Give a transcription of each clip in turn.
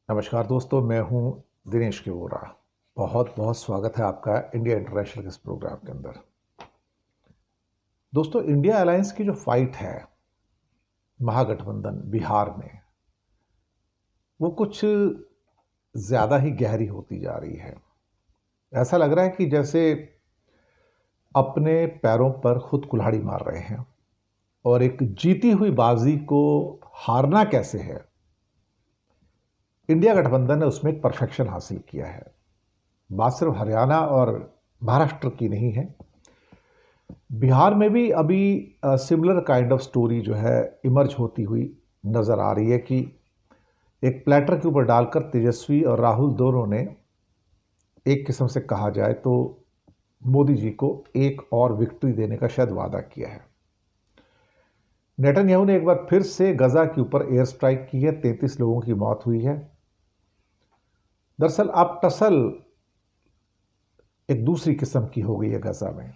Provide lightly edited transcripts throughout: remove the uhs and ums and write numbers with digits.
नमस्कार दोस्तों, मैं हूं दिनेश के वोरा। बहुत बहुत स्वागत है आपका इंडिया इंटरनेशनल के इस प्रोग्राम के अंदर। दोस्तों, इंडिया अलायंस की जो फाइट है महागठबंधन बिहार में, वो कुछ ज़्यादा ही गहरी होती जा रही है। ऐसा लग रहा है कि जैसे अपने पैरों पर खुद कुल्हाड़ी मार रहे हैं और एक जीती हुई बाजी को हारना कैसे है, इंडिया गठबंधन ने उसमें एक परफेक्शन हासिल किया है। बात सिर्फ हरियाणा और महाराष्ट्र की नहीं है, बिहार में भी अभी सिमिलर काइंड ऑफ स्टोरी जो है इमर्ज होती हुई नज़र आ रही है कि एक प्लेटर के ऊपर डालकर तेजस्वी और राहुल दोनों ने एक किस्म से कहा जाए तो मोदी जी को एक और विक्ट्री देने का शायद वादा किया है। नेतन्याहू ने एक बार फिर से गजा के ऊपर एयर स्ट्राइक की है, 33 लोगों की मौत हुई है। दरअसल अब टसल एक दूसरी किस्म की हो गई है गजा में,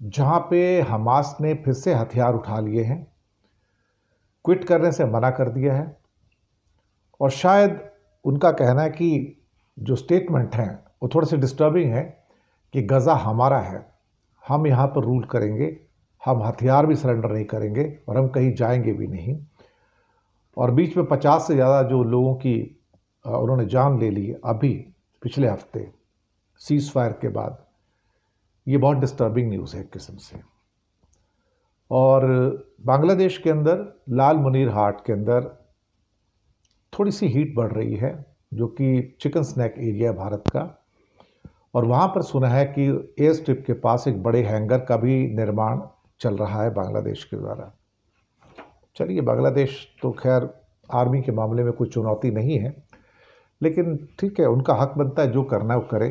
जहां पे हमास ने फिर से हथियार उठा लिए हैं, क्विट करने से मना कर दिया है। और शायद उनका कहना है कि जो स्टेटमेंट हैं वो थोड़े से डिस्टर्बिंग है कि गजा हमारा है, हम यहाँ पर रूल करेंगे, हम हथियार भी सरेंडर नहीं करेंगे और हम कहीं जाएंगे भी नहीं। और बीच में 50 से ज़्यादा जो लोगों की उन्होंने जान ले ली अभी पिछले हफ्ते सीज फायर के बाद, ये बहुत डिस्टर्बिंग न्यूज़ है एक किस्म से। और बांग्लादेश के अंदर लाल मुनीर हाट के अंदर थोड़ी सी हीट बढ़ रही है, जो कि चिकन स्नैक एरिया है भारत का। और वहाँ पर सुना है कि एयर स्ट्रिप के पास एक बड़े हैंगर का भी निर्माण चल रहा है बांग्लादेश के द्वारा। चलिए, बांग्लादेश तो खैर आर्मी के मामले में कोई चुनौती नहीं है, लेकिन ठीक है, उनका हक बनता है, जो करना है वो करे।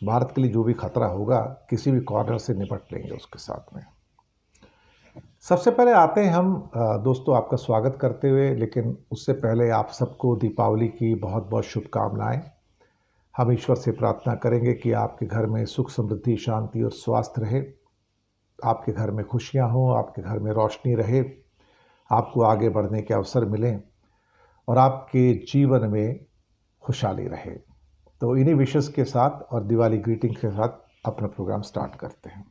भारत के लिए जो भी खतरा होगा किसी भी कॉर्नर से निपट लेंगे उसके साथ में। सबसे पहले आते हैं हम दोस्तों आपका स्वागत करते हुए, लेकिन उससे पहले आप सबको दीपावली की बहुत बहुत शुभकामनाएं। हम ईश्वर से प्रार्थना करेंगे कि आपके घर में सुख समृद्धि शांति और स्वास्थ्य रहे, आपके घर में खुशियां हों, आपके घर में रोशनी रहे, आपको आगे बढ़ने के अवसर मिलें और आपके जीवन में खुशहाली रहे। तो इन्हीं विशेष के साथ और दिवाली ग्रीटिंग के साथ अपना प्रोग्राम स्टार्ट करते हैं।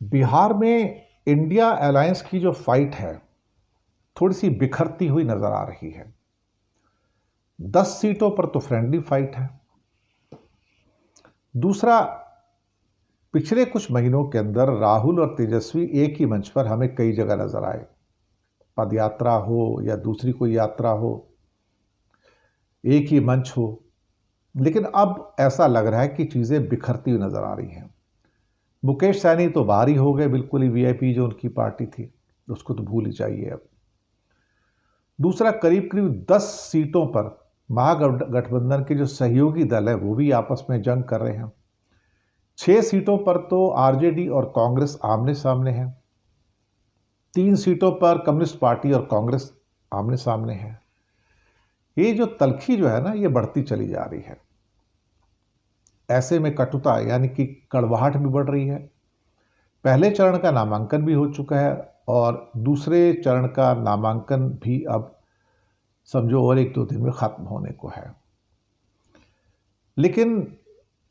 बिहार में इंडिया अलायंस की जो फाइट है थोड़ी सी बिखरती हुई नजर आ रही है। 10 सीटों पर तो फ्रेंडली फाइट है। दूसरा, पिछले कुछ महीनों के अंदर राहुल और तेजस्वी एक ही मंच पर हमें कई जगह नजर आए, पद यात्रा हो या दूसरी कोई यात्रा हो, एक ही मंच हो। लेकिन अब ऐसा लग रहा है कि चीज़ें बिखरती हुई नजर आ रही हैं। मुकेश सैनी तो बाहर ही हो गए, बिल्कुल ही वीआईपी जो उनकी पार्टी थी उसको तो भूल ही जाइए अब। दूसरा, करीब करीब 10 सीटों पर महागठबंधन के जो सहयोगी दल है वो भी आपस में जंग कर रहे हैं। 6 सीटों पर तो आरजेडी और कांग्रेस आमने सामने हैं। 3 सीटों पर कम्युनिस्ट पार्टी और कांग्रेस आमने सामने है। ये जो तलखी जो है ना, ये बढ़ती चली जा रही है। ऐसे में कटुता यानी कि कड़वाहट भी बढ़ रही है। पहले चरण का नामांकन भी हो चुका है और दूसरे चरण का नामांकन भी अब समझो और 1-2 दिन में खत्म होने को है। लेकिन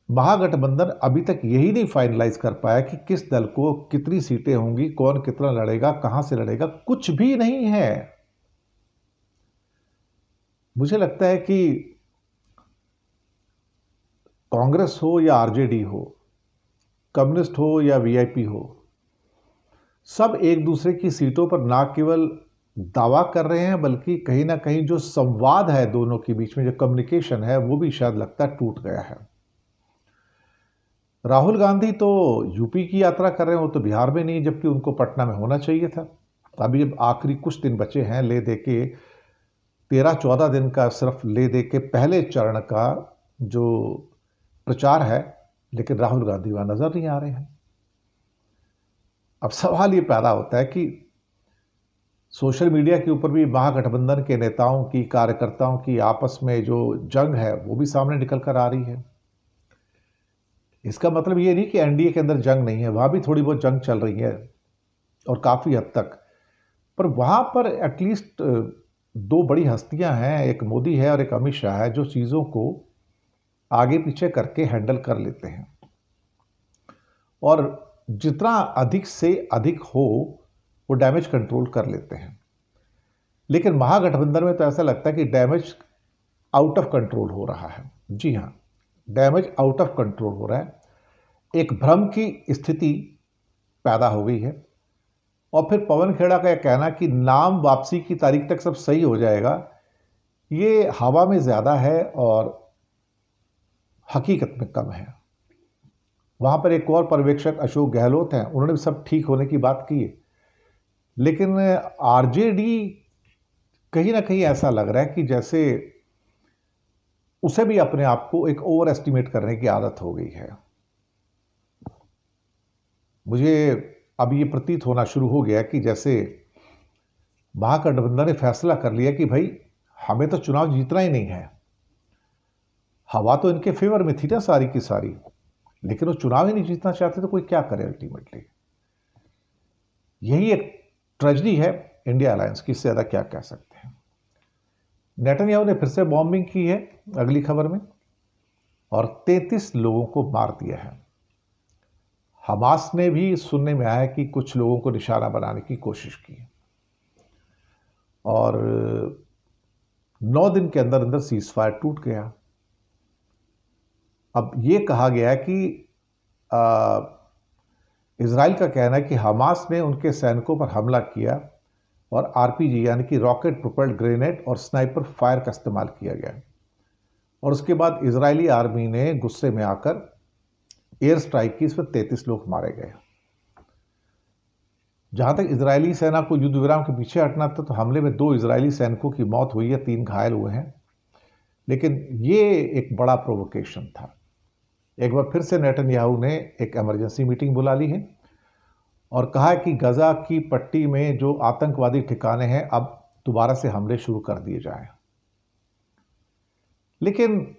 महागठबंधन अभी तक यही नहीं फाइनलाइज कर पाया कि किस दल को कितनी सीटें होंगी, कौन कितना लड़ेगा, कहां से लड़ेगा, कुछ भी नहीं है। मुझे लगता है कि कांग्रेस हो या आरजेडी हो, कम्युनिस्ट हो या वीआईपी हो, सब एक दूसरे की सीटों पर ना केवल दावा कर रहे हैं, बल्कि कहीं ना कहीं जो संवाद है दोनों के बीच में, जो कम्युनिकेशन है, वो भी शायद लगता है टूट गया है। राहुल गांधी तो यूपी की यात्रा कर रहे हैं, वो तो बिहार में नहीं, जबकि उनको पटना में होना चाहिए था। अभी जब आखिरी कुछ दिन बचे हैं, ले दे के 13-14 दिन का सिर्फ ले दे के पहले चरण का जो प्रचार है, लेकिन राहुल गांधी वहां नजर नहीं आ रहे हैं। अब सवाल ये पैदा होता है कि सोशल मीडिया के ऊपर भी महागठबंधन के नेताओं की, कार्यकर्ताओं की आपस में जो जंग है वो भी सामने निकल कर आ रही है। इसका मतलब ये नहीं कि एनडीए के अंदर जंग नहीं है, वहां भी थोड़ी बहुत जंग चल रही है और काफी हद तक। पर वहां पर एटलीस्ट दो बड़ी हस्तियां हैं, एक मोदी है और एक अमित शाह है, जो चीज़ों को आगे पीछे करके हैंडल कर लेते हैं और जितना अधिक से अधिक हो वो डैमेज कंट्रोल कर लेते हैं। लेकिन महागठबंधन में तो ऐसा लगता है कि डैमेज आउट ऑफ कंट्रोल हो रहा है। जी हाँ, डैमेज आउट ऑफ कंट्रोल हो रहा है। एक भ्रम की स्थिति पैदा हो गई है और फिर पवन खेड़ा का यह कहना कि नाम वापसी की तारीख तक सब सही हो जाएगा, ये हवा में ज़्यादा है और हकीकत में कम है। वहाँ पर एक और पर्यवेक्षक अशोक गहलोत हैं, उन्होंने भी सब ठीक होने की बात की है, लेकिन आरजेडी कहीं ना कहीं ऐसा लग रहा है कि जैसे उसे भी अपने आप को एक ओवर एस्टिमेट करने की आदत हो गई है। मुझे अब ये प्रतीत होना शुरू हो गया कि जैसे महागठबंधन ने फैसला कर लिया कि भाई हमें तो चुनाव जीतना ही नहीं है। हवा तो इनके फेवर में थी ना सारी की सारी, लेकिन वो चुनाव ही नहीं जीतना चाहते तो कोई क्या करे अल्टीमेटली। यही एक ट्रेजेडी है इंडिया अलायंस की, इससे ज़्यादा क्या कह सकते हैं। नेतन्याहू ने फिर से बॉम्बिंग की है अगली खबर में और 33 लोगों को मार दिया है। हमास ने भी सुनने में आया है कि कुछ लोगों को निशाना बनाने की कोशिश की और 9 दिन के अंदर अंदर सीजफायर टूट गया। अब ये कहा गया है कि इजराइल का कहना है कि हमास ने उनके सैनिकों पर हमला किया और आरपीजी यानी कि रॉकेट प्रोपेल्ड ग्रेनेड और स्नाइपर फायर का इस्तेमाल किया गया और उसके बाद इजरायली आर्मी ने गुस्से में आकर एयर स्ट्राइक की, इसमें 33 लोग मारे गए। जहां तक इजरायली सेना को युद्ध विराम के पीछे हटना था तो हमले में 2 इजरायली सैनिकों की मौत हुई है, 3 घायल हुए हैं, लेकिन ये एक बड़ा प्रोवोकेशन था। एक बार फिर से नेतन्याहू ने एक इमरजेंसी मीटिंग बुला ली है और कहा है कि गजा की पट्टी में जो आतंकवादी ठिकाने हैं अब दोबारा से हमले शुरू कर दिए जाएं। लेकिन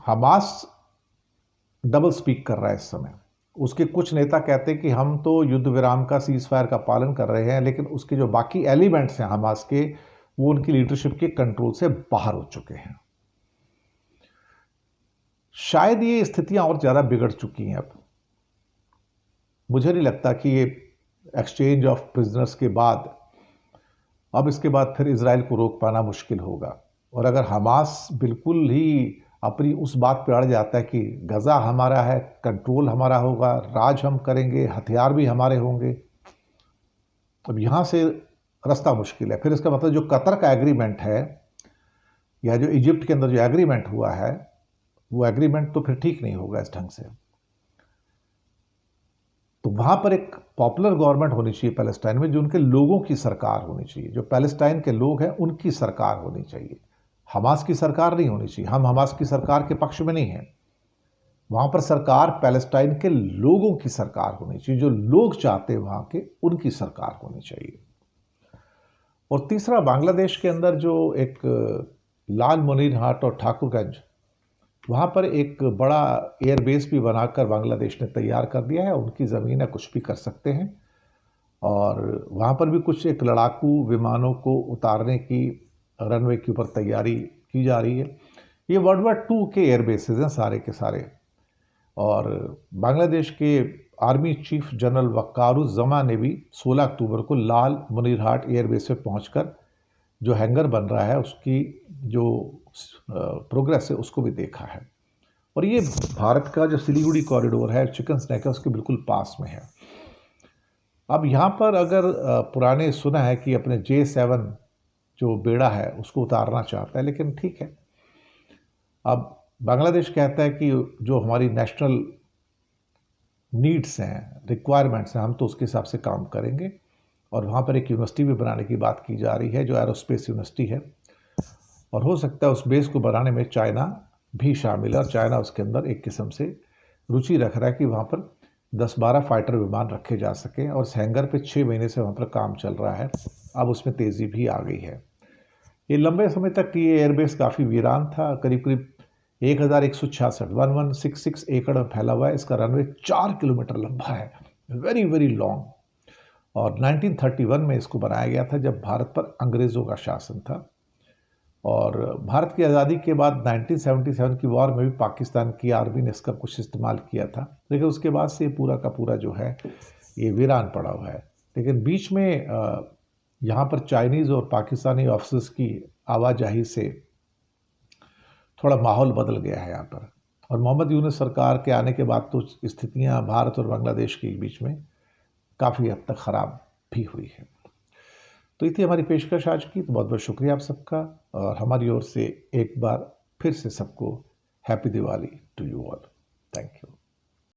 हमास डबल स्पीक कर रहा है इस समय। उसके कुछ नेता कहते हैं कि हम तो युद्ध विराम का सीजफायर का पालन कर रहे हैं, लेकिन उसके जो बाकी एलिमेंट्स हैं हमास के, वो उनकी लीडरशिप के कंट्रोल से बाहर हो चुके हैं। शायद ये स्थितियां और ज़्यादा बिगड़ चुकी हैं। अब मुझे नहीं लगता कि ये एक्सचेंज ऑफ प्रिजनर्स के बाद अब इसके बाद फिर इजराइल को रोक पाना मुश्किल होगा। और अगर हमास बिल्कुल ही अपनी उस बात पे अड़ जाता है कि गजा हमारा है, कंट्रोल हमारा होगा, राज हम करेंगे, हथियार भी हमारे होंगे, अब यहाँ से रास्ता मुश्किल है। फिर इसका मतलब जो कतर का एग्रीमेंट है या जो इजिप्ट के अंदर जो एग्रीमेंट हुआ है, वो एग्रीमेंट तो फिर ठीक नहीं होगा इस ढंग से। तो वहाँ पर एक पॉपुलर गवर्नमेंट होनी चाहिए पैलेस्टाइन में, जो उनके लोगों की सरकार होनी चाहिए, जो पैलेस्टाइन के लोग हैं उनकी सरकार होनी चाहिए, हमास की सरकार नहीं होनी चाहिए। हम हमास की सरकार के पक्ष में नहीं हैं। वहाँ पर सरकार पैलेस्टाइन के लोगों की सरकार होनी चाहिए, जो लोग चाहते हैं वहाँ के उनकी सरकार होनी चाहिए। और तीसरा, बांग्लादेश के अंदर जो एक लाल मुनीरहाट और ठाकुरगंज, वहाँ पर एक बड़ा एयरबेस भी बनाकर बांग्लादेश ने तैयार कर दिया है। उनकी ज़मीन है, कुछ भी कर सकते हैं। और वहाँ पर भी कुछ एक लड़ाकू विमानों को उतारने की रनवे के ऊपर तैयारी की जा रही है। ये वर्ल्ड वार 2 के एयरबेसेस हैं सारे के सारे। और बांग्लादेश के आर्मी चीफ जनरल वक्कारुज़्ज़मा ने भी 16 अक्टूबर को लाल मुनीरहाट एयरबेस पे पहुंचकर जो हैंगर बन रहा है उसकी जो प्रोग्रेस है उसको भी देखा है। और ये भारत का जो सिलीगुड़ी कॉरिडोर है, चिकन स्नैक है, उसके बिल्कुल पास में है। अब यहाँ पर अगर पुराने सुना है कि अपने J7 जो बेड़ा है उसको उतारना चाहता है, लेकिन ठीक है, अब बांग्लादेश कहता है कि जो हमारी नेशनल नीड्स हैं, रिक्वायरमेंट्स हैं, हम तो उसके हिसाब से काम करेंगे। और वहाँ पर एक यूनिवर्सिटी भी बनाने की बात की जा रही है जो एरोस्पेस यूनिवर्सिटी है, और हो सकता है उस बेस को बनाने में चाइना भी शामिल है। और चाइना उसके अंदर एक किस्म से रुचि रख रहा है कि वहाँ पर 10-12 फाइटर विमान रखे जा सकें। और इस हैंगर पे 6 महीने से वहाँ पर काम चल रहा है, अब उसमें तेज़ी भी आ गई है। ये लंबे समय तक ये एयरबेस काफ़ी वीरान था, करीब करीब 1166 एकड़ में फैला हुआ है। इसका रनवे 4 किलोमीटर लंबा है, वेरी वेरी लॉन्ग। और 1931 में इसको बनाया गया था जब भारत पर अंग्रेज़ों का शासन था। और भारत की आज़ादी के बाद 1977 की वॉर में भी पाकिस्तान की आर्मी ने इसका कुछ इस्तेमाल किया था, लेकिन उसके बाद से ये पूरा का पूरा जो है ये वीरान पड़ा हुआ है। लेकिन बीच में यहाँ पर चाइनीज़ और पाकिस्तानी ऑफिसर्स की आवाजाही से थोड़ा माहौल बदल गया है यहाँ पर, और मोहम्मद यूनुस सरकार के आने के बाद तो स्थितियाँ भारत और बांग्लादेश के बीच में काफ़ी हद तक ख़राब भी हुई है। तो ये थी हमारी पेशकश आज की। तो बहुत बहुत शुक्रिया आप सबका, और हमारी ओर से एक बार फिर से सबको happy Diwali to you all. Thank you.